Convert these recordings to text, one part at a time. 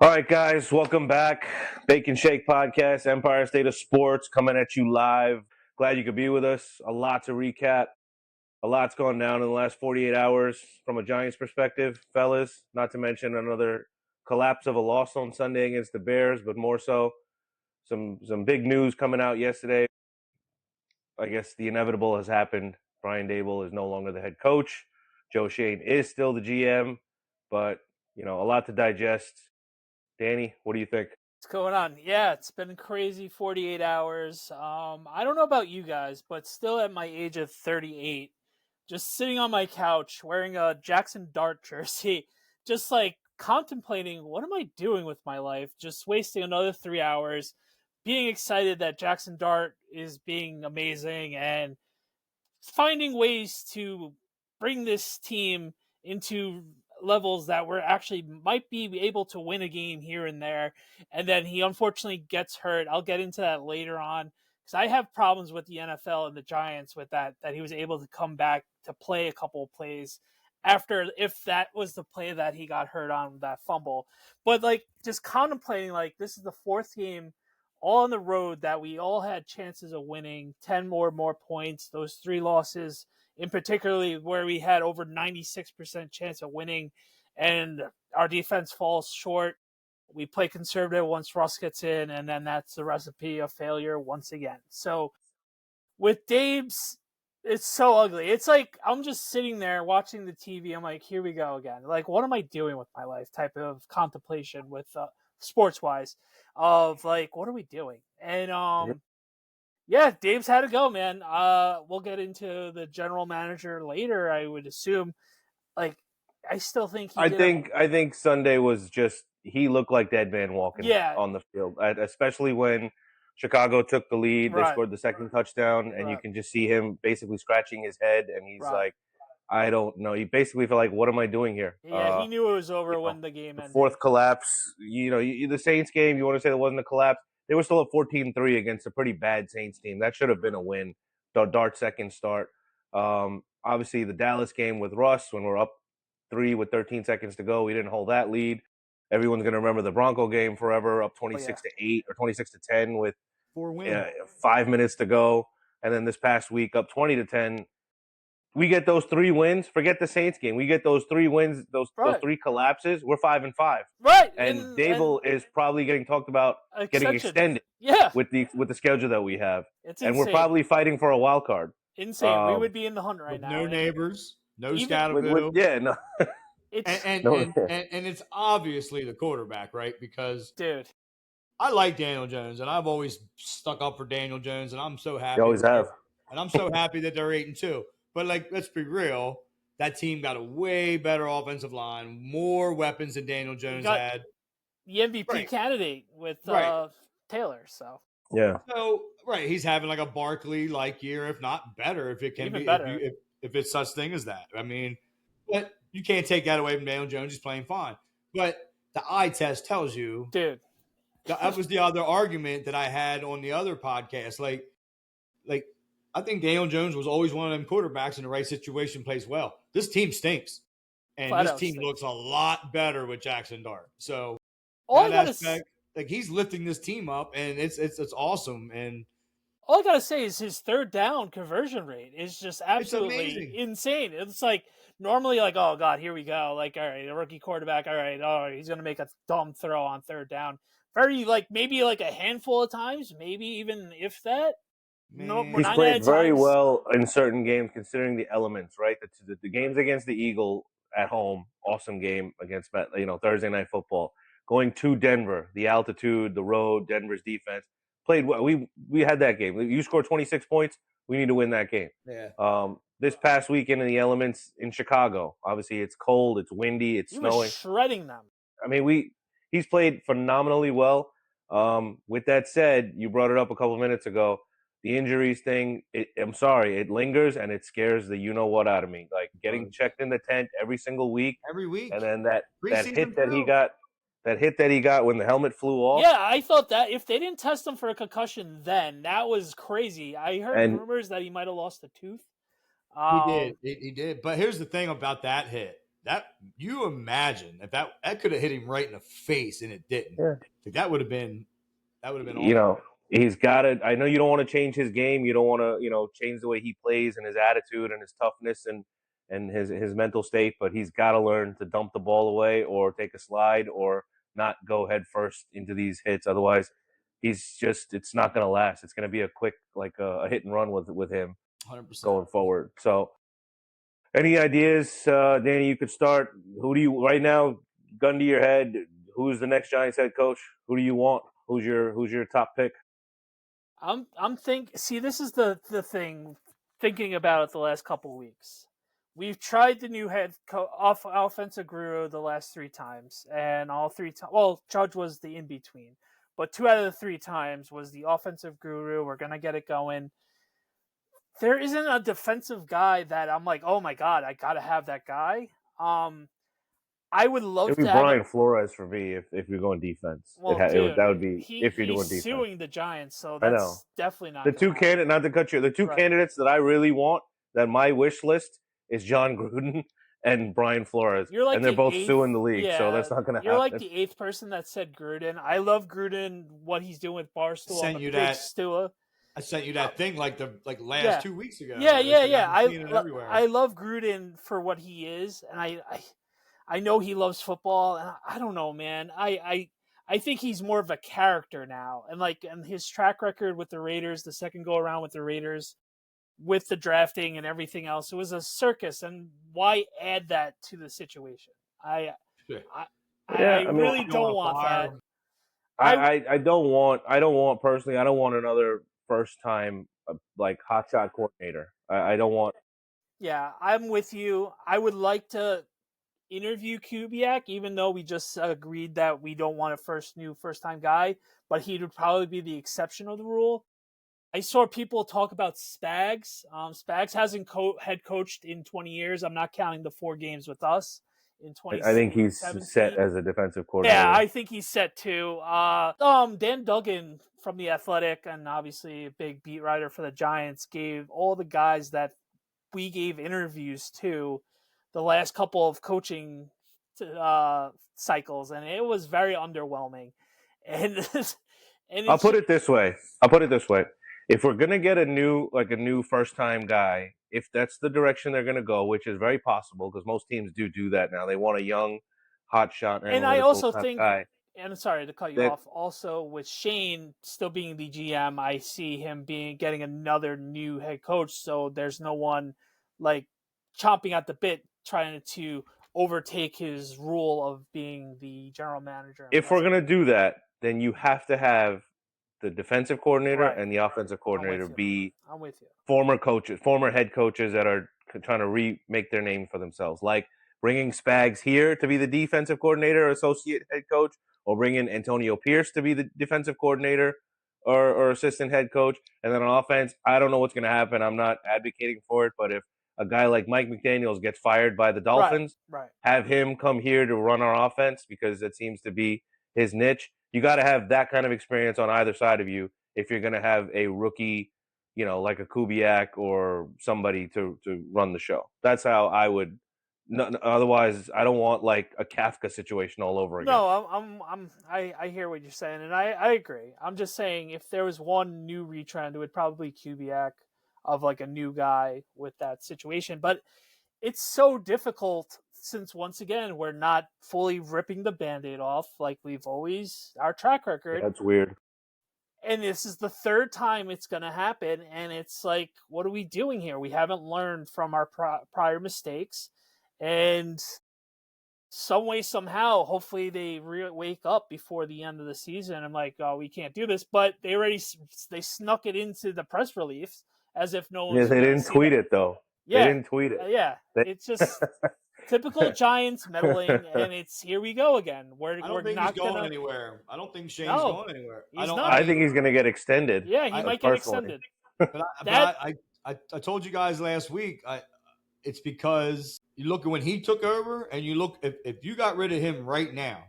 All right, guys, welcome back. Bacon Shake Podcast, Empire State of Sports, coming at you live. Glad you could be with us. A lot to recap. A lot's gone down in the last 48 hours from a Giants perspective, fellas. Not to mention another collapse of a loss on Sunday against the Bears, but more so some big news coming out yesterday. I guess the inevitable has happened. Brian Dable is no longer the head coach. Joe Shane is still the GM, but a lot to digest. Danny, what do you think? What's going on? Yeah, it's been a crazy 48 hours. I don't know about you guys, but still at my age of 38, just sitting on my couch wearing a Jaxson Dart jersey, just like contemplating what am I doing with my life? Just wasting another 3 hours, being excited that Jaxson Dart is being amazing and finding ways to bring this team into levels that we're actually might be able to win a game here and there. And then he unfortunately gets hurt. I'll get into that later on because I have problems with the NFL and the Giants with that he was able to come back to play a couple of plays after, if that was the play that he got hurt on, that fumble. But like just contemplating, like, this is the fourth game all on the road that we all had chances of winning 10 more points. Those three losses in particularly where we had over 96% chance of winning and our defense falls short. We play conservative once Russ gets in, and then that's the recipe of failure once again. So with Dave's, it's so ugly. It's like I'm just sitting there watching the TV. I'm like, here we go again. Like, what am I doing with my life? Type of contemplation with sports wise of like, what are we doing? And yeah, Dave's had to go, man. We'll get into the general manager later, I would assume. Like, I still think I think Sunday was just, he looked like dead man walking on the field, especially when Chicago took the lead. They scored the second touchdown, and you can just see him basically scratching his head, and he's like, I don't know. He basically felt like, what am I doing here? Yeah, he knew it was over when the game ended. Fourth collapse. The Saints game, you want to say there wasn't a collapse? They were still at 14-3 against a pretty bad Saints team. That should have been a win. Dart second start. Obviously, the Dallas game with Russ, when we're up 3 with 13 seconds to go, we didn't hold that lead. Everyone's going to remember the Bronco game forever, up 26-8 or 26-10 with 5 minutes to go. And then this past week, up 20-10. We get those 3 wins. Forget the Saints game. We get those 3 wins, those 3 collapses. We're 5-5. Right. And Dable is probably getting talked about getting extended. Yeah. With the schedule that we have. It's and insane. We're probably fighting for a wild card. Insane. We would be in the hunt right now. No neighbors, no Scatterville. Yeah, no. And it's obviously the quarterback, right? Because dude, I like Daniel Jones, and I've always stuck up for Daniel Jones, and I'm so happy. You always have. And I'm so happy that they're 8-2. But like, let's be real. That team got a way better offensive line, more weapons than Daniel Jones had. The MVP candidate with Taylor. So yeah. So he's having like a Barkley-like year, if not better, if it can even be better. If it's such thing as that. I mean, but you can't take that away from Daniel Jones. He's playing fine. But the eye test tells you, dude. That was the other argument that I had on the other podcast. Like I think Daniel Jones was always one of them quarterbacks in the right situation plays well. This team stinks. And this team looks a lot better with Jaxson Dart. So all that aspect, like he's lifting this team up, and it's awesome. And all I gotta say is his third down conversion rate is just absolutely insane. It's like normally like, oh god, here we go. Like, all right, a rookie quarterback, all right, he's gonna make a dumb throw on third down. Very like maybe like a handful of times, maybe even if that. No, he's played very well in certain games, considering the elements, right? The games against the Eagle at home, awesome game against Thursday Night Football. Going to Denver, the altitude, the road, Denver's defense played well. We had that game. You scored 26 points. We need to win that game. Yeah. This past weekend in the elements in Chicago, obviously it's cold, it's windy, it's snowing. Was shredding them. I mean, he's played phenomenally well. With that said, you brought it up a couple of minutes ago. The injuries thing, I'm sorry, it lingers and it scares the you-know-what out of me. Like getting checked in the tent every single week. Every week. And then that hit that he got when the helmet flew off. Yeah, I thought that if they didn't test him for a concussion then, that was crazy. I heard rumors that he might have lost a tooth. He did. But here's the thing about that hit. that you imagine if that could have hit him right in the face and it didn't. Yeah. Like, that would have been awful. You know, he's got it. I know you don't want to change his game. You don't want to, change the way he plays and his attitude and his toughness and his mental state. But he's got to learn to dump the ball away or take a slide or not go head first into these hits. Otherwise, it's not going to last. It's going to be a quick, like a hit and run with him 100%. going forward. So, any ideas, Danny? You could start. Who do you right now? Gun to your head. Who's the next Giants head coach? Who do you want? Who's your top pick? See, this is the thing. Thinking about it the last couple of weeks, we've tried the new offensive guru the last 3 times, and all 3 times. Well, Judge was the in between, but 2 out of the 3 times was the offensive guru. We're gonna get it going. There isn't a defensive guy that I'm like, oh my god, I gotta have that guy. I would love It'd be to have Brian Flores for me if you're going defense. Well, that would be if you're doing he's defense. suing the Giants, so I know. that's definitely not The two candidates, not to cut you, the two Right. candidates that I really want, that my wish list is John Gruden and Brian Flores, You're like and they're the both 8th suing the league, so that's not going to happen. You're like the 8th person that said Gruden. I love Gruden, what he's doing with Barstool on the big Stua. I sent you that thing like last 2 weeks ago. Yeah. I love Gruden for what he is, and I know he loves football, and I don't know, man. I think he's more of a character now, and his track record with the Raiders, the second go around with the Raiders, with the drafting and everything else, it was a circus. And why add that to the situation? I really don't want that. I don't want personally. I don't want another first time like hotshot coordinator. I don't want. Yeah, I'm with you. I would like to interview Kubiak, even though we just agreed that we don't want a first time guy, but he would probably be the exception of the rule. I saw people talk about Spags. Spags hasn't head coached in 20 years. I'm not counting the 4 games with us in 2017. I think he's set as a defensive coordinator. Yeah, I think he's set too. Dan Duggan from The Athletic, and obviously a big beat writer for the Giants, gave all the guys that we gave interviews to the last couple of coaching cycles, and it was very underwhelming. And I'll put it this way. If we're gonna get a new first time guy, if that's the direction they're gonna go, which is very possible because most teams do that now. They want a young, hotshot. And I also think, guy. And sorry to cut you off. Also, with Shane still being the GM, I see him getting another new head coach. So there's no one like chomping at the bit trying to overtake his role of being the general manager. If we're gonna do that, then you have to have the defensive coordinator and the offensive coordinator be I'm with you. Former head coaches that are trying to remake their name for themselves, like bringing Spags here to be the defensive coordinator or associate head coach, or bringing Antonio Pierce to be the defensive coordinator or assistant head coach. And then on offense, I don't know what's going to happen. I'm not advocating for it, but if a guy like Mike McDaniels gets fired by the Dolphins, have him come here to run our offense because it seems to be his niche. You got to have that kind of experience on either side of you if you're going to have a rookie, like a Kubiak or somebody to run the show. That's how I would. No, otherwise, I don't want like a Kafka situation all over again. No, I hear what you're saying, and I agree. I'm just saying if there was one new retrend, it would probably be Kubiak, of like a new guy with that situation. But it's so difficult since, once again, we're not fully ripping the Band-Aid off like we've always, our track record. That's weird. And this is the 3rd time it's going to happen. And it's like, what are we doing here? We haven't learned from our prior mistakes. And some way, somehow, hopefully they wake up before the end of the season. I'm like, oh, we can't do this. But they snuck it into the press release as if no one. Yeah, they didn't tweet it though. Yeah, they didn't tweet it. Yeah, it's just typical Giants meddling, and it's here we go again. I don't think he's going anywhere. I don't think Shane's going anywhere. I think he's going to get extended. Yeah, he might get extended. But I told you guys last week. It's because you look at when he took over, and you look if you got rid of him right now,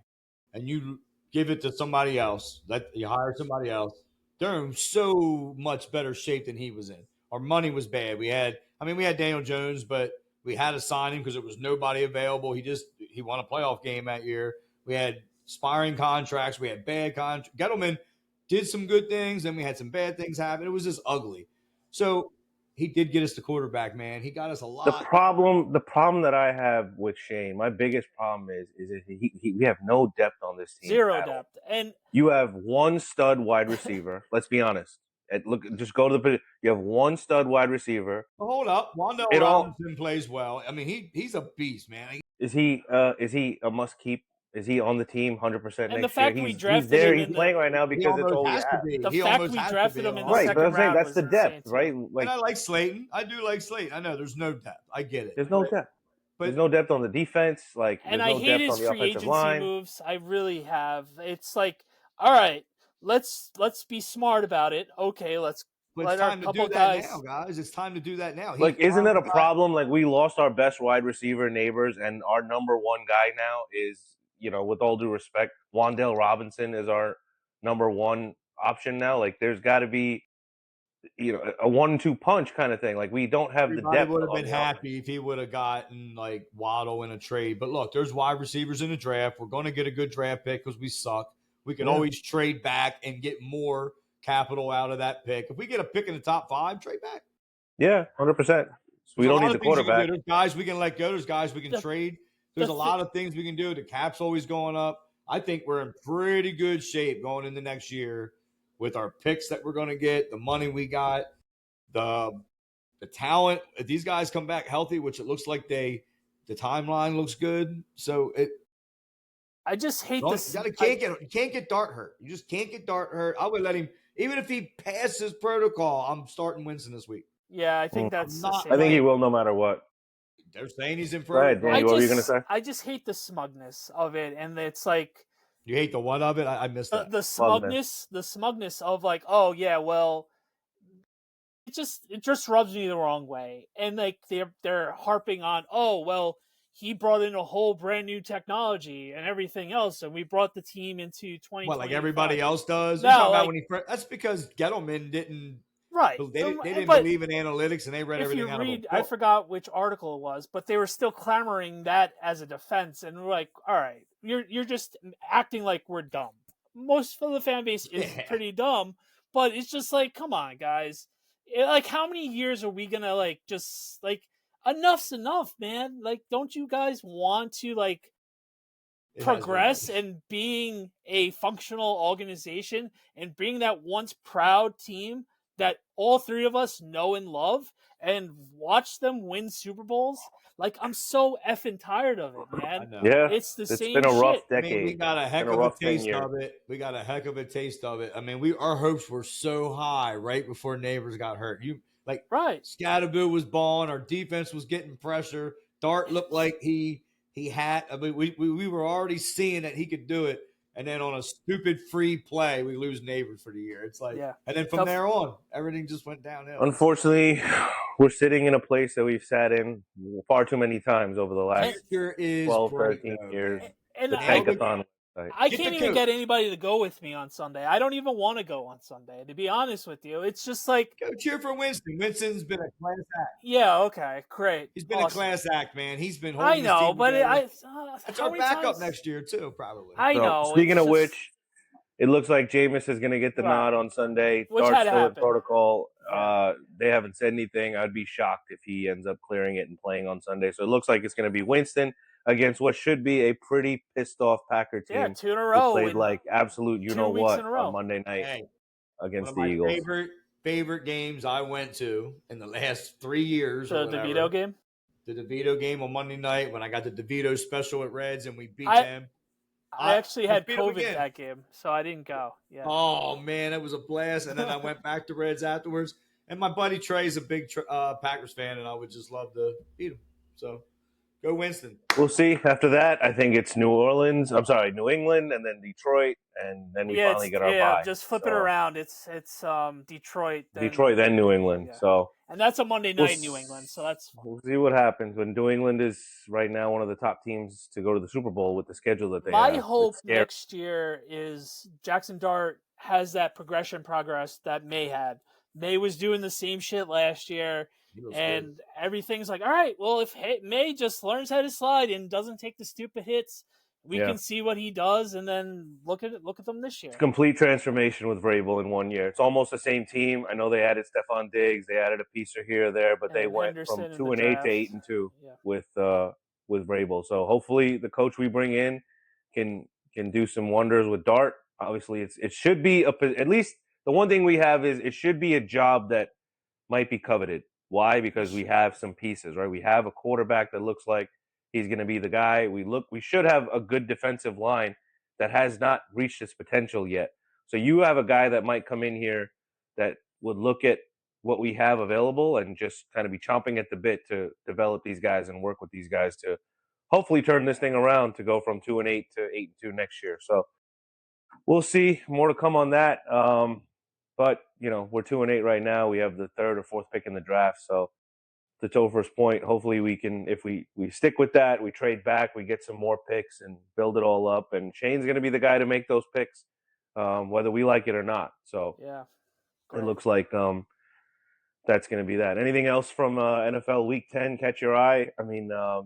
and you give it to somebody else, you hire somebody else, they're in so much better shape than he was in. Our money was bad. We had Daniel Jones, but We had to sign him because there was nobody available. He won a playoff game that year. We had expiring contracts. We had bad contracts. Gettleman did some good things, then we had some bad things happen. It was just ugly. So he did get us the quarterback, man. He got us a lot. The problem that I have with Shane, my biggest problem is that we have no depth on this team. Zero depth. And you have one stud wide receiver. Let's be honest. Just go to the. You have one stud wide receiver. Well, hold up, Wandale Robinson plays well. I mean, he's a beast, man. Is he a must keep? Is he on the team 100% next year? And the fact we drafted him, he's playing right now because it's all we have. The fact we drafted him in the second round, right? That's the depth, right? Like, and I like Slayton. I do like Slayton. I know there's no depth. I get it. There's no depth. But there's no depth on the defense. Like, and there's I no hate depth his on the free offensive agency line. moves. I really have. It's like, all right, let's be smart about it. Okay, let's. But it's time to do that now, guys. It's time to do that now. Like, isn't it a problem? Like, we lost our best wide receiver, Neighbors, and our number one guy now is, with all due respect, Wandale Robinson is our number one option now. Like, there's got to be, a 1-2 punch kind of thing. Like, we don't have the depth. Would have been happy if he would have gotten like Waddle in a trade. But look, there's wide receivers in the draft. We're going to get a good draft pick because we suck. We can always trade back and get more capital out of that pick. If we get a pick in the top 5, trade back. Yeah, 100%. We don't need the quarterback. There's guys we can let go. There's guys we can trade. There's a lot of things we can do. The cap's always going up. I think we're in pretty good shape going into next year with our picks that we're going to get, the money we got, the talent. If these guys come back healthy, which it looks like the timeline looks good. So I just hate this. You can't get Dart hurt. You just can't get Dart hurt. I would let him, even if he passes protocol, I'm starting Winston this week. Yeah, I think that's I think he will no matter what. They're saying he's in protocol. Right, Danny, what were you going to say? I just hate the smugness of it, and it's like, you hate the what of it? I missed that. The smugness of like, oh yeah, well, it just rubs me the wrong way, and like they're harping on, oh well, he brought in a whole brand new technology and everything else, and we brought the team into 2020. What, like everybody else does? No, that's because Gettleman didn't. Right. They didn't believe in analytics, and they read everything out of a book. I forgot which article it was, but they were still clamoring that as a defense, and we're like, all right, you're just acting like we're dumb. Most of the fan base is pretty dumb, but it's just like, come on, guys. Like, how many years are we gonna like just like enough's enough, man? Like, don't you guys want to like progress and being a functional organization and being that once proud team that all three of us know and love, and watch them win Super Bowls? Like, I'm so effing tired of it, man. Yeah, it's the same. It's been a rough shit. decade. I mean, we got a heck of a taste of it. We got a heck of a taste of it. I mean, our hopes were so high right before Neighbors got hurt. Right. Scatterbill was balling. Our defense was getting pressure. Dart looked like he had. I mean, we were already seeing that he could do it. And then on a stupid free play, we lose Neighbors for the year. It's like, and then from there on, everything just went downhill. Unfortunately, we're sitting in a place that we've sat in far too many times over the last 12, 13 years. And the Tankathon. I can't even get anybody to go with me on Sunday. I don't even want to go on Sunday, to be honest with you. It's just like, go cheer for Winston. Winston's been a class act. Yeah, okay, great. He's been a class act, man. He's been holding his team but it's our backup next year too, probably. I know. Speaking of which, it looks like Jameis is going to get the nod on Sunday. Dart's still in protocol. They haven't said anything. I'd be shocked if he ends up clearing it and playing on Sunday. So it looks like it's going to be Winston against what should be a pretty pissed off Packer team. Yeah, 2 in a row. Played like absolute you-know-what on Monday night against the Eagles. One of my favorite games I went to in the last 3 years. The DeVito game? The DeVito game on Monday night when I got the DeVito special at Reds and we beat them. I actually had COVID that game, so I didn't go. Yeah. Oh, man, it was a blast. And then I went back to Reds afterwards. And my buddy Trey's a big Packers fan, and I would just love to beat him. So go Winston. We'll see. After that, I think it's New England, and then Detroit, and then we finally get our bye. Yeah, just flip it around. It's Detroit. Then New England. Yeah. So. And that's a Monday night New England, so that's fun. We'll see what happens. When New England is right now one of the top teams to go to the Super Bowl with the schedule that they have. My hope next year is Jaxson Dart has that progress that May had. May was doing the same shit last year. And everything's like, all right, well, if May just learns how to slide and doesn't take the stupid hits, we can see what he does, and then look at them this year. It's complete transformation with Vrabel in 1 year. It's almost the same team. I know they added Stephon Diggs, they added a piece or here or there, but they went from 2-8 to 8-2 with Vrabel. So hopefully the coach we bring in can do some wonders with Dart. Obviously, it should be at least the one thing we have is it should be a job that might be coveted. Why? Because we have some pieces, right? We have a quarterback that looks like he's going to be the guy. We should have a good defensive line that has not reached its potential yet. So you have a guy that might come in here that would look at what we have available and just kind of be chomping at the bit to develop these guys and work with these guys to hopefully turn this thing around to go from 2-8 to 8-2 next year. So we'll see. More to come on that. But, we're 2-8 right now. We have the 3rd or 4th pick in the draft. So to Topher's point, hopefully we can, if we stick with that, we trade back, we get some more picks and build it all up. And Shane's going to be the guy to make those picks, whether we like it or not. So it looks like that's going to be that. Anything else from NFL Week 10 catch your eye? I mean, the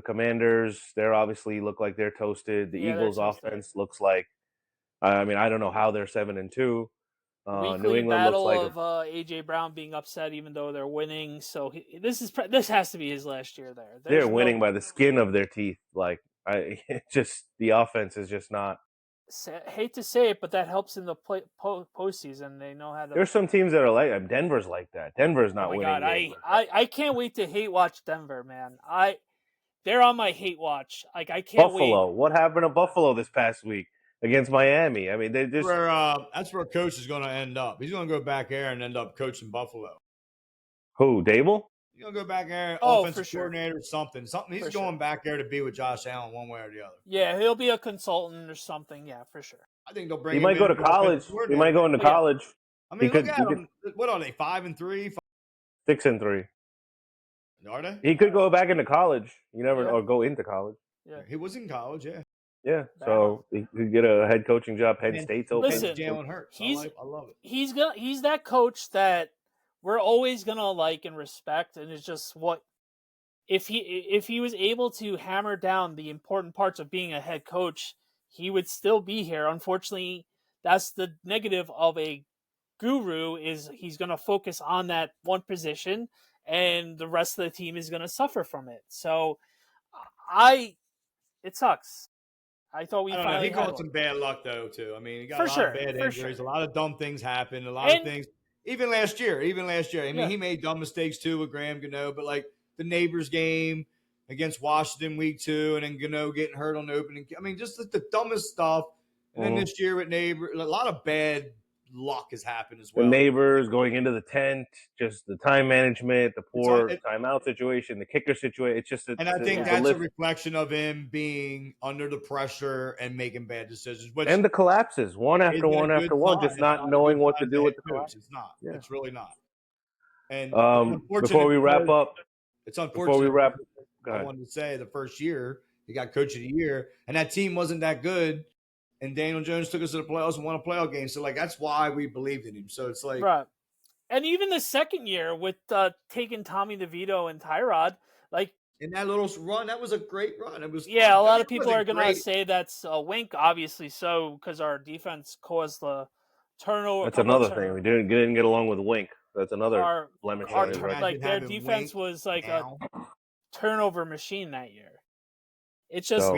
Commanders, they're obviously look like they're toasted. The Eagles' offense looks like, I don't know how they're 7-2. Weekly New England battle looks like of AJ Brown being upset even though they're winning. So this has to be his last year there. They're winning by the skin of their teeth. Like the offense is just not. Hate to say it, but that helps in the postseason. They know how to. There's some teams that are like Denver's like that. Denver's not winning. Oh my God, I can't wait to hate watch Denver, man. They're on my hate watch. Like I can't wait. Buffalo. What happened to Buffalo this past week against Miami? I mean, they just that's where Coach is going to end up. He's going to go back there and end up coaching Buffalo. Who? Dable? He's going to go back there, offensive coordinator, something. He's going back there to be with Josh Allen one way or the other. Yeah, he'll be a consultant or something. Yeah, for sure. I think they'll bring. He might go to college. He might go into college. I mean, look at him. What are they? 5-3, 6-3. Are they? He could go back into college. You never or go into college. Yeah, he was in college. Yeah. Yeah, so he could get a head coaching job. Penn State's open. Listen, Jalen Hurts. I love it. He's that coach that we're always gonna like and respect, and it's just what if he was able to hammer down the important parts of being a head coach, he would still be here. Unfortunately, that's the negative of a guru is he's gonna focus on that one position, and the rest of the team is gonna suffer from it. So, it sucks. I thought he got some bad luck though too. I mean, he got a lot of bad injuries. A lot of dumb things happened. A lot of things. Even last year. I mean, he made dumb mistakes too with Graham Gano, but like the Neighbors game against Washington week 2, and then Gano getting hurt on the opening. I mean, just the dumbest stuff. And then this year with Neighbors, a lot of bad luck has happened as well. The Neighbors going into the tent, just the time management, the poor timeout situation, the kicker situation. It's just, and I think that's a reflection of him being under the pressure and making bad decisions. And the collapses, one after one after one, just not knowing what to do with the collapse. It's not. Yeah. It's really not. And before we wrap up, it's unfortunate. I wanted to say the first year he got coach of the year, and that team wasn't that good. And Daniel Jones took us to the playoffs and won a playoff game. So, that's why we believed in him. So, it's like... Right. And even the second year with taking Tommy DeVito and Tyrod, in that little run, that was a great run. It was... Yeah, a lot of people are going to say that's a wink, obviously so, because our defense caused the turnover. That's another thing. We didn't get along with Wink. That's another blemish on his record. Their defense was like a turnover machine that year. It's just...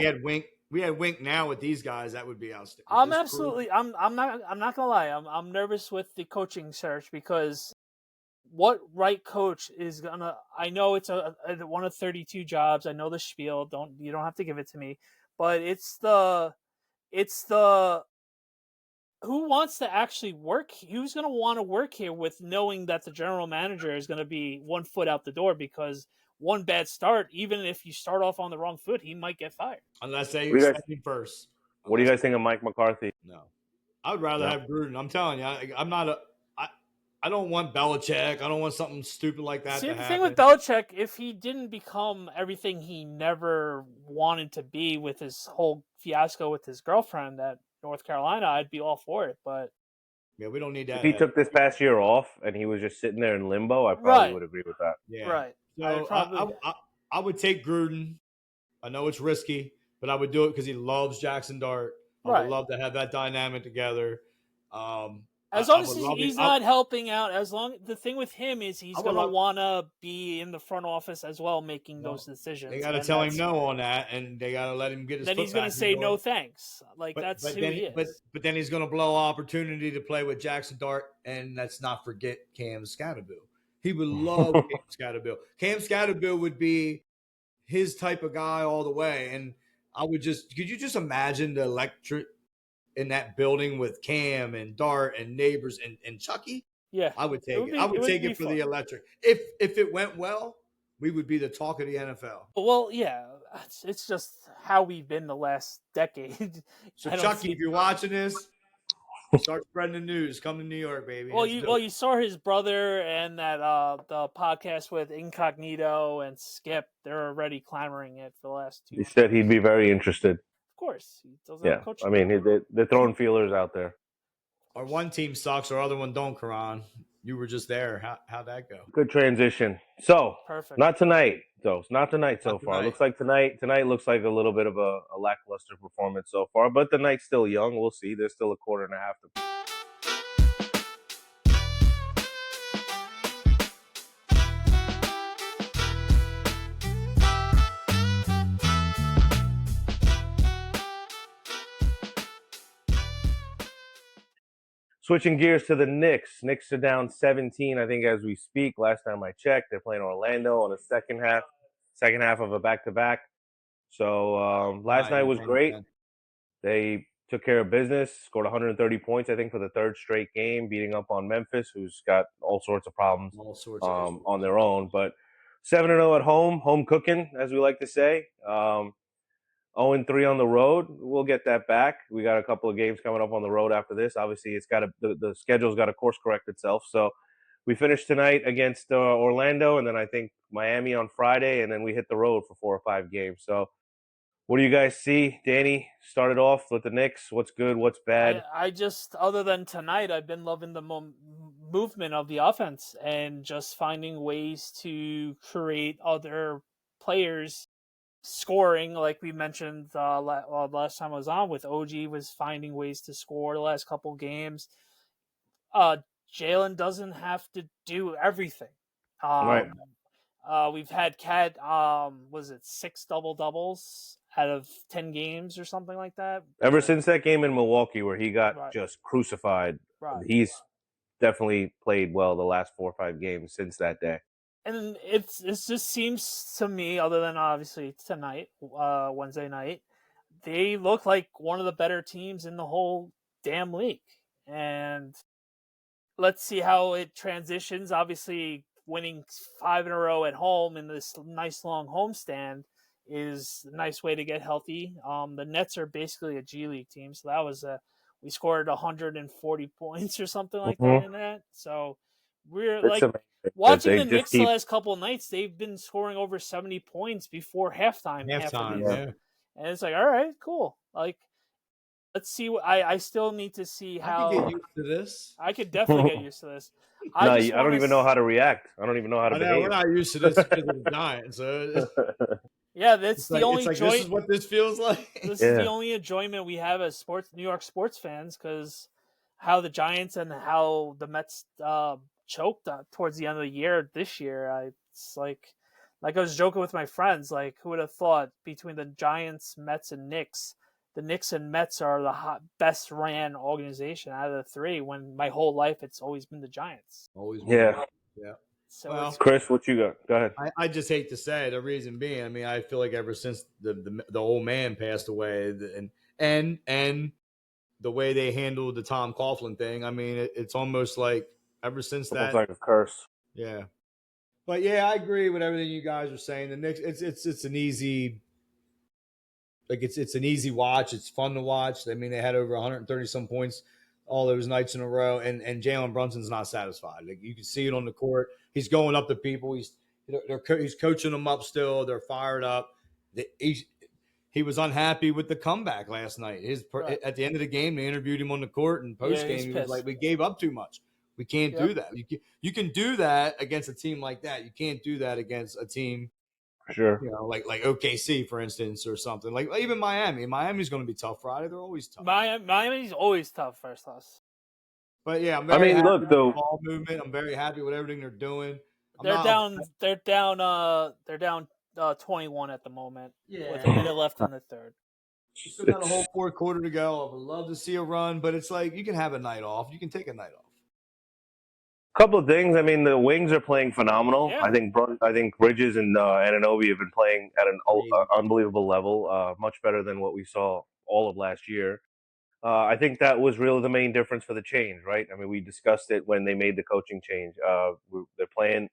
We had Wink now with these guys. That would be outstanding. I'm not gonna lie. I'm nervous with the coaching search because what right coach is gonna? I know it's a one of 32 jobs. I know the spiel. You don't have to give it to me, but it's the who wants to actually work? Who's gonna want to work here with knowing that the general manager is gonna be 1 foot out the door because one bad start, even if you start off on the wrong foot, he might get fired. Unless they accept him first. What do you guys think of Mike McCarthy? No. I would rather have Gruden. I'm telling you, I don't want Belichick. I don't want something stupid like that to happen. The thing with Belichick, if he didn't become everything he never wanted to be with his whole fiasco with his girlfriend at North Carolina, I'd be all for it. But Yeah, we don't need that. If he took this past year off and he was just sitting there in limbo, I probably would agree with that. Yeah. Right. So I would take Gruden. I know it's risky, but I would do it because he loves Jaxson Dart. I would love to have that dynamic together. As long as he's not helping out, the thing with him is he's going to want to be in the front office as well, making those decisions. They got to tell him no on that, and they got to let him get his. Then he's going to say no thanks. That's who he is. But then he's going to blow opportunity to play with Jaxson Dart, and let's not forget Cam Scatterbill. He would love Cam Scatterbill. Cam Scatterbill would be his type of guy all the way, and could you just imagine the electric in that building with Cam and Dart and Neighbors and Chucky? Yeah, I would take it. I would take it for the electric. If it went well, we would be the talk of the NFL. Well, yeah, it's just how we've been the last decade. So Chucky, if you're watching this, start spreading the news. Come to New York, baby. Well, you saw his brother and that the podcast with Incognito and Skip. They're already clamoring it for the last 2 years. He said he'd be very interested. Of course, he doesn't have coaching. I mean, they're throwing feelers out there. Our one team sucks, our other one don't. Karan, you were just there. How'd that go? Good transition. So, perfect. Not tonight, though. Not tonight so far. Looks like tonight looks like a little bit of a lackluster performance so far, but the night's still young. We'll see. There's still a quarter and a half to. Switching gears to the Knicks. Knicks are down 17, I think, as we speak. Last time I checked, they're playing Orlando on the second half of a back-to-back. So last night was great. They took care of business, scored 130 points, I think, for the third straight game, beating up on Memphis, who's got all sorts of problems on their own. But 7-0 at home cooking, as we like to say. 0-3 on the road. We'll get that back. We got a couple of games coming up on the road after this. Obviously, the schedule's got to course correct itself. So we finished tonight against Orlando, and then I think Miami on Friday, and then we hit the road for 4 or 5 games. So what do you guys see? Danny started off with the Knicks. What's good? What's bad? I just, other than tonight, I've been loving the movement of the offense and just finding ways to create other players scoring, like we mentioned last time I was on with OG, was finding ways to score the last couple games. Jalen doesn't have to do everything. Right. We've had Cat, was it 6 double-doubles out of 10 games or something like that? Ever since that game in Milwaukee where he got just crucified, he's definitely played well the last 4 or 5 games since that day. And it just seems to me, other than obviously tonight, Wednesday night, they look like one of the better teams in the whole damn league. And let's see how it transitions. Obviously, winning 5 in a row at home in this nice long homestand is a nice way to get healthy. The Nets are basically a G League team, so that was we scored 140 points or something like that in that. So we're watching the Knicks the last couple of nights, they've been scoring over 70 points before halftime. Yeah. And it's like, all right, cool. Let's see. I still need to see how. I can get used to this. I could definitely get used to this. I don't even know how to react. I don't even know how to behave. We're not used to this because of the Giants. Yeah, that's the only enjoyment. This is what this feels like. This is the only enjoyment we have as New York sports fans, because how the Giants and how the Mets choked towards the end of the year this year. It's like I was joking with my friends, like, who would have thought between the Giants, Mets, and Knicks, the Knicks and Mets are the best ran organization out of the 3, when my whole life it's always been the Giants. Always been. Yeah. So Chris, what you got? Go ahead. I just hate to say it, the reason being, I mean, I feel like ever since the old man passed away, and the way they handled the Tom Coughlin thing, I mean, it's almost like ever since that, it's like a curse. Yeah. But yeah, I agree with everything you guys are saying. The Knicks, it's an easy, it's an easy watch. It's fun to watch. I mean, they had over 130 some points all those nights in a row, and Jalen Brunson's not satisfied. Like, you can see it on the court. He's going up to people. He's coaching them up still. They're fired up. He he was unhappy with the comeback last night. Right. At the end of the game, they interviewed him on the court, and post he's game, he was pissed. like, "We gave up too much. We can't do that. You can do that against a team like that. You can't do that against a team, Sure. like OKC, for instance, or something. Like even Miami. Miami's going to be tough Friday. They're always tough. Miami's always tough versus us. But yeah, I'm very happy look, with the ball movement. I'm very happy with everything they're doing. They're down 21 at the moment with a minute left in the third. Still got a whole fourth quarter to go. I would love to see a run, but it's like you can have a night off. You can take a night off. Couple of things. I mean, the wings are playing phenomenal. Yeah. I think Bridges and Anunoby have been playing at an unbelievable level, much better than what we saw all of last year. I think that was really the main difference for the change, right? I mean, we discussed it when they made the coaching change. They're playing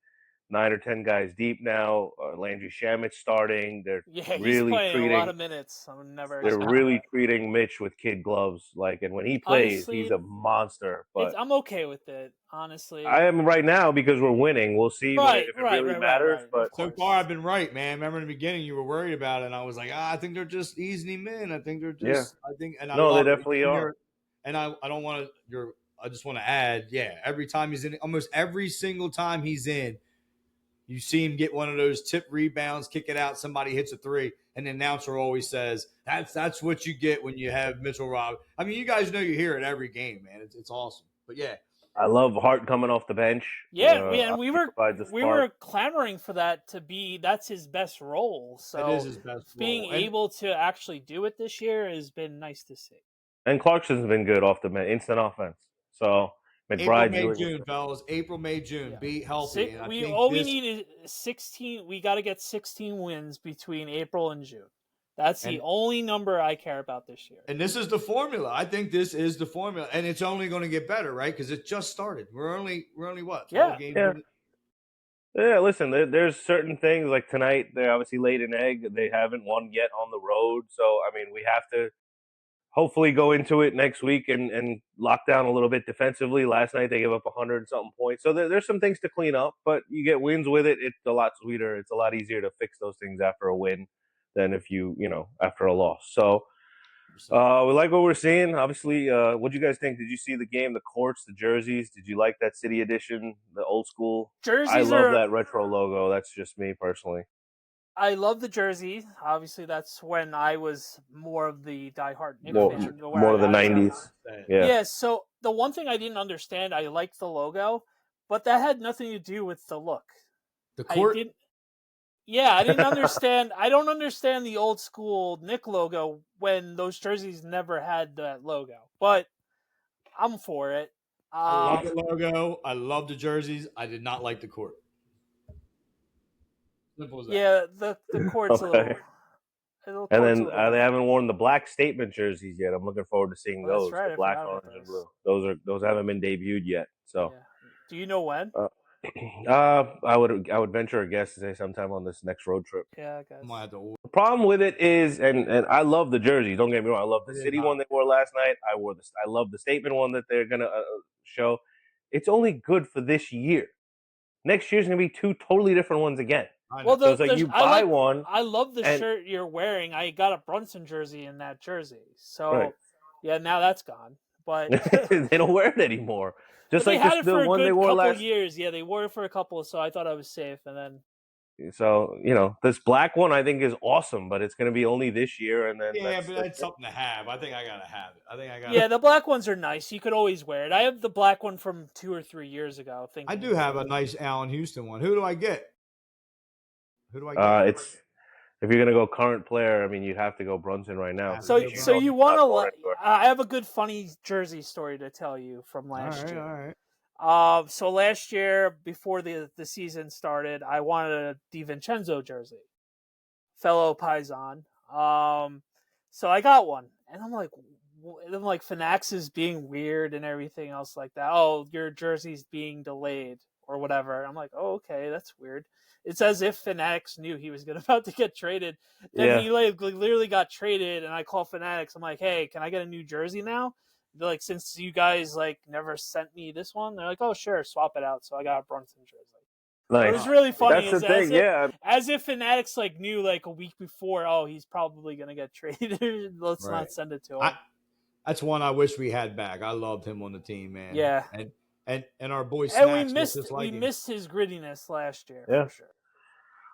9 or 10 guys deep now. Landry Shamit's starting. They're he's really playing a lot of minutes. They're really treating Mitch with kid gloves, and when he plays, honestly, he's a monster. But I'm okay with it, honestly. I am right now because we're winning. We'll see if it really matters. But so far, I've been right, man. Remember in the beginning, you were worried about it, and I was like, I think they're just easing him in. I think they're just. Yeah. They definitely are. And I don't want to. I just want to add, every time he's in, almost every single time he's in, you see him get one of those tip rebounds, kick it out, somebody hits a three, and the announcer always says, that's what you get when you have Mitchell Robinson. I mean, you guys know you hear it every game, man. It's awesome. But yeah. I love Hart coming off the bench. Yeah, we were clamoring for that to be that's his best role. So it is his best being able to actually do it this year has been nice to see. And Clarkson's been good off the bench, instant offense. So McBride's April, May, June, fellas. April, May, June. Yeah. Be healthy. We need is 16. We got to get 16 wins between April and June. That's the only number I care about this year. And this is the formula. I think this is the formula, and it's only going to get better, right? Because it just started. We're only what? Yeah. Yeah. Listen, there's certain things like tonight. They obviously laid an egg. They haven't won yet on the road, so I mean, we have to hopefully go into it next week and lock down a little bit defensively. Last night they gave up 100-something points. So there's some things to clean up, but you get wins with it. It's a lot sweeter. It's a lot easier to fix those things after a win than if after a loss. So we like what we're seeing. Obviously, what do you guys think? Did you see the game, the courts, the jerseys? Did you like that city edition, the old school? Jerseys I love that retro logo. That's just me personally. I love the jersey. Obviously, that's when I was more of the diehard Knicks fan. More of the 90s. Yeah, so the one thing I didn't understand, I liked the logo, but that had nothing to do with the look. The court? I didn't understand. I don't understand the old school Knick logo when those jerseys never had that logo. But I'm for it. I love the logo. I love the jerseys. I did not like the court. Simple as that. Yeah, the court's a little. And then they haven't worn the black statement jerseys yet. I'm looking forward to seeing those. That's right, the black, orange, and blue. Those haven't been debuted yet. So, do you know when? I would venture a guess to say sometime on this next road trip. Yeah, I guess. The problem with it is, and I love the jerseys. Don't get me wrong. I love the city one they wore last night. I love the statement one that they're gonna show. It's only good for this year. Next year's gonna be two totally different ones again. Well, so it's like you buy one. I love the shirt you're wearing. I got a Brunson jersey in that jersey. So, now that's gone. But they don't wear it anymore. Just like the one they wore last years. Yeah, they wore it for a couple, so I thought I was safe. And then, so this black one I think is awesome, but it's going to be only this year. And then but that's something to have. I think I gotta have it. Yeah, the black ones are nice. You could always wear it. I have the black one from 2 or 3 years ago. I do have a nice Allen Houston one. Who do I get? It's if you're gonna go current player, I mean, you have to go Brunson right now. So you want to? I have a good funny jersey story to tell you from last year. All right. So last year, before the season started, I wanted a DiVincenzo jersey, fellow Paisan. So I got one, and I'm like, Fanatics is being weird and everything else like that. Oh, your jersey's being delayed or whatever. I'm like, oh, okay, that's weird. It's as if Fanatics knew he was about to get traded. Then he literally got traded, and I call Fanatics. I'm like, hey, can I get a new jersey now? They're like, since you guys never sent me this one, they're like, oh sure, swap it out. So I got a Brunson jersey. Nice. It was really funny. That's the thing, yeah. As if Fanatics like knew like a week before, oh, he's probably gonna get traded. Let's not send it to him. That's one I wish we had back. I loved him on the team, man. Yeah. And our boy Snacks we missed his grittiness last year, yeah. for sure.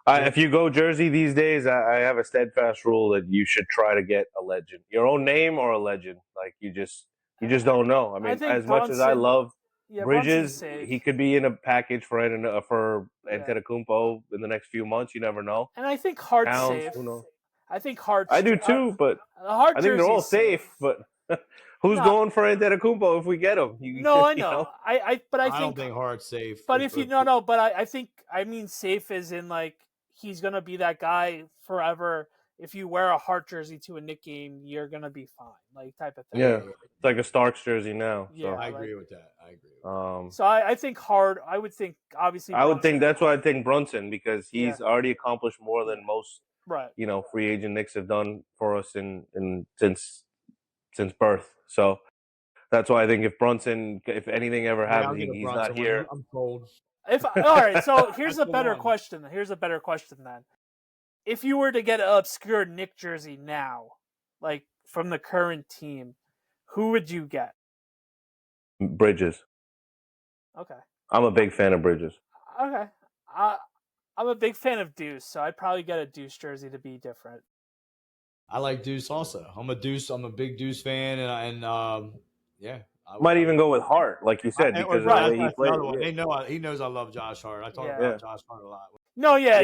If you go Jersey these days, I have a steadfast rule that you should try to get a legend, your own name or a legend. Like you just don't know. I mean, as much as I love Bridges, he could be in a package for Antetokounmpo in the next few months. You never know. And I think Hart's safe. Who knows? I think Hart's. I do too, but I think they're all safe. But who's going for Antetokounmpo if we get him? I know. You know? I don't think Hart's safe. But I think I mean safe as in like he's gonna be that guy forever. If you wear a Hart jersey to a Knicks game, you're gonna be fine, like type of thing. Yeah, it's like a Starks jersey now. So. Yeah, I agree with that. So I think Hart. I would think obviously. I would think that's why I think Brunson because he's already accomplished more than most. Right. Free agent Knicks have done for us since birth. So that's why I think if anything ever happens, he's not here. I'm cold. All right, so here's a better question. Here's a better question then. If you were to get an obscure Knicks jersey now, like from the current team, who would you get? Bridges. Okay. I'm a big fan of Bridges. Okay. I'm a big fan of Deuce, so I'd probably get a Deuce jersey to be different. I like Deuce also. I'm a big Deuce fan, and yeah. I might even go with Hart, like you said, because of the way he played. He knows I love Josh Hart. I talk about Josh Hart a lot. No, yeah.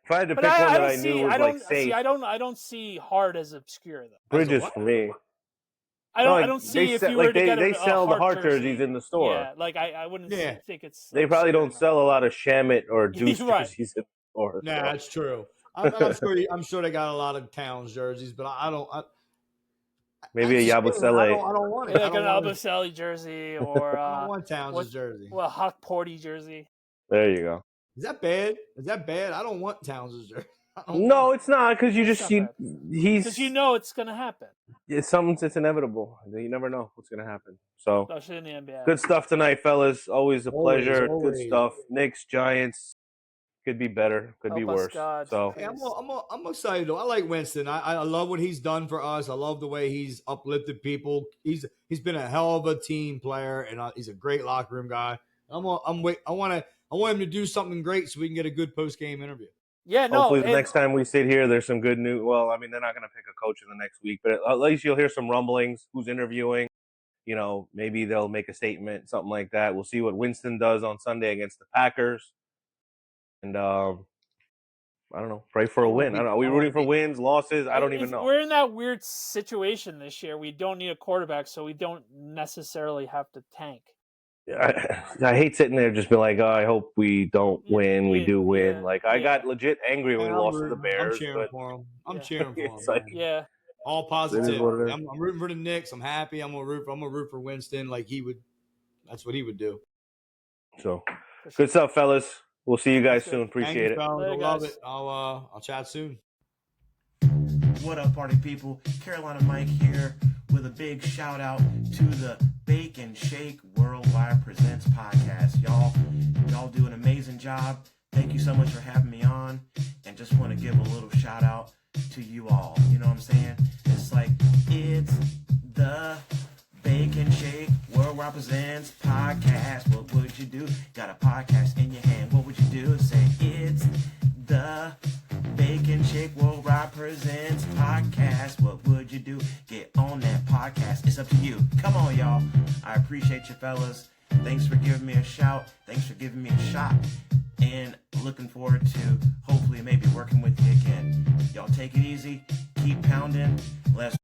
If I had to pick one that I knew was safe, I don't see Hart as obscure though. Bridges for me. I don't see if you were to get they sell the Hart jerseys in the store. Yeah, like I wouldn't think it's. They probably don't sell a lot of Shamit or Deuce jerseys in the store. Nah, that's true. I'm sure they got a lot of Towns jerseys, but I don't. Maybe a Yabusele. I don't want it. Like an Yabusele jersey or I don't want Towns' jersey. Well, a Hawk Porty jersey. There you go. Is that bad? I don't want Towns' jersey. No, it's not because he's because you know it's gonna happen. It's inevitable. You never know what's gonna happen. So especially in the NBA. Good stuff tonight, fellas. Always a pleasure. Good stuff. Knicks, Giants. Could be better. Could be worse. So hey, I'm excited though. I like Winston. I love what he's done for us. I love the way he's uplifted people. He's been a hell of a team player, and he's a great locker room guy. I want him to do something great so we can get a good post game interview. Yeah, no. Hopefully, the next time we sit here, there's some good news. Well, I mean, they're not going to pick a coach in the next week, but at least you'll hear some rumblings. Who's interviewing? Maybe they'll make a statement, something like that. We'll see what Winston does on Sunday against the Packers. And I don't know. Pray for a win. I don't know. Are we rooting for wins, losses? I don't even know. We're in that weird situation this year. We don't need a quarterback, so we don't necessarily have to tank. I hate sitting there just being like, oh, I hope we don't win. We do win. I got legit angry when we lost to the Bears. I'm cheering for him. I'm cheering for him. All positive. I'm rooting for the Knicks. I'm happy. I'm gonna root for Winston. That's what he would do. So good stuff, fellas. We'll see you guys soon. Appreciate it. I love it. I'll chat soon. What up, party people? Carolina Mike here with a big shout out to the Bake and Shake Worldwide Presents podcast. Y'all do an amazing job. Thank you so much for having me on. And just want to give a little shout out to you all. You know what I'm saying? It's the Bake and Shake Worldwide Presents podcast. What would you do? Got a podcast in your hand. What would you do? Say it's the Bake and Shake Worldwide Presents podcast. What would you do? Get on that podcast. It's up to you. Come on, y'all. I appreciate you, fellas. Thanks for giving me a shout. Thanks for giving me a shot. And looking forward to hopefully maybe working with you again. Y'all take it easy. Keep pounding. Let's